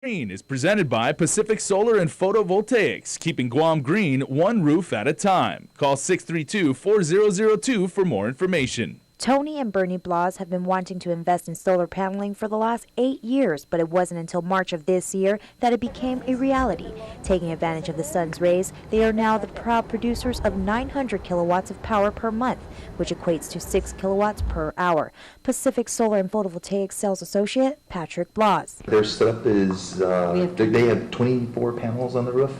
Green is presented by Pacific Solar and Photvoltaics, keeping Guam green one roof at a time. Call 632-4002 for more information. Tony and Bernie Blas have been wanting to invest in solar paneling for the last 8 years, but it wasn't until March of this year that it became a reality. Taking advantage of the sun's rays, they are now the proud producers of 900 kilowatts of power per month, which equates to 6 kilowatts per hour. Pacific Solar and Photvoltaics sales associate Patrick Blas. Their setup is, they have 24 panels on the roof,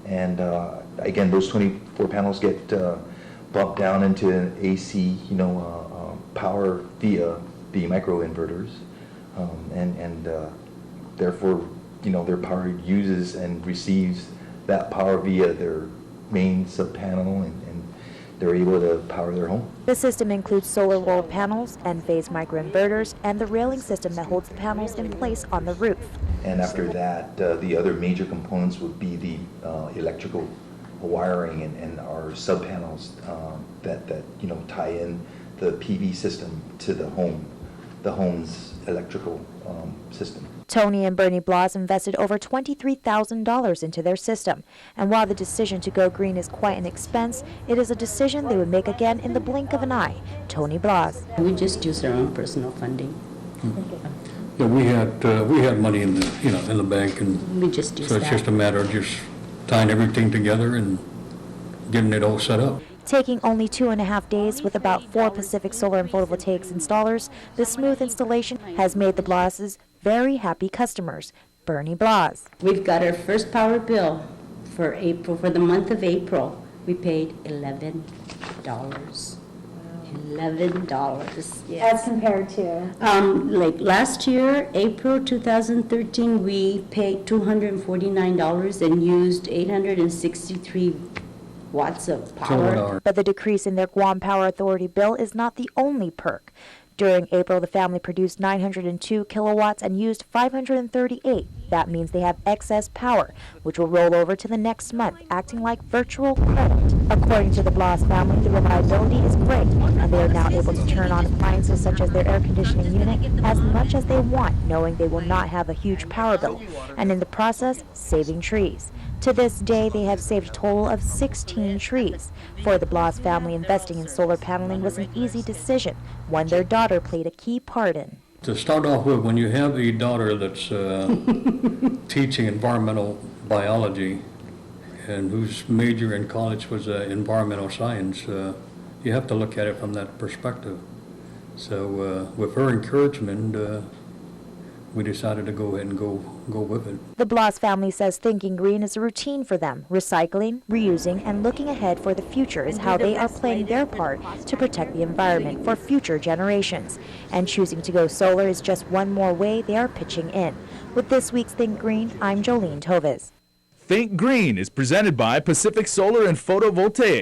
and again, those 24 panels get bumped down into an AC, power via the microinverters, and therefore, their power uses and receives that power via their main sub-panel, and they're able to power their home. The system includes solar rolled panels, N-phase microinverters, and the railing system that holds the panels in place on the roof. And after that, the other major components would be the electrical wiring and our sub-panels that tie in the PV system to the home's electrical system. Tony and Bernie Blas invested over $23,000 into their system. And while the decision to go green is quite an expense, it is a decision they would make again in the blink of an eye. Tony Blas. We just use our own personal funding. Yeah, we had money in the bank, and we just use so it's that. just a matter of just tying everything together and getting it all set up. Taking only 2.5 days with about 4 Pacific Solar and Photvoltaics installers, the smooth installation has made the Blases very happy customers. Bernie Blas. We've got our first power bill for April, for the month of April. We paid $11. $11, yes. As compared to? Like last year, April 2013, we paid $249 and used 863 watts of power. But the decrease in their Guam Power Authority bill is not the only perk. During April, the family produced 902 kilowatts and used 538. That means they have excess power, which will roll over to the next month, acting like virtual credit. According to the Blas family, the reliability is great, and they are now able to turn on appliances such as their air conditioning unit as much as they want, knowing they will not have a huge power bill, and in the process, saving trees. To this day, they have saved a total of 16 trees. For the Blas family, investing in solar paneling was an easy decision, one their daughter played a key part in. To start off with, when you have a daughter that's teaching environmental biology and whose major in college was environmental science, you have to look at it from that perspective. So with her encouragement, we decided to go ahead and go with it. The Blas family says thinking green is a routine for them. Recycling, reusing, and looking ahead for the future is how they are playing their part to protect the environment for future generations. And choosing to go solar is just one more way they are pitching in. With this week's Think Green, I'm Jolene Tovis. Think Green is presented by Pacific Solar and Photvoltaics.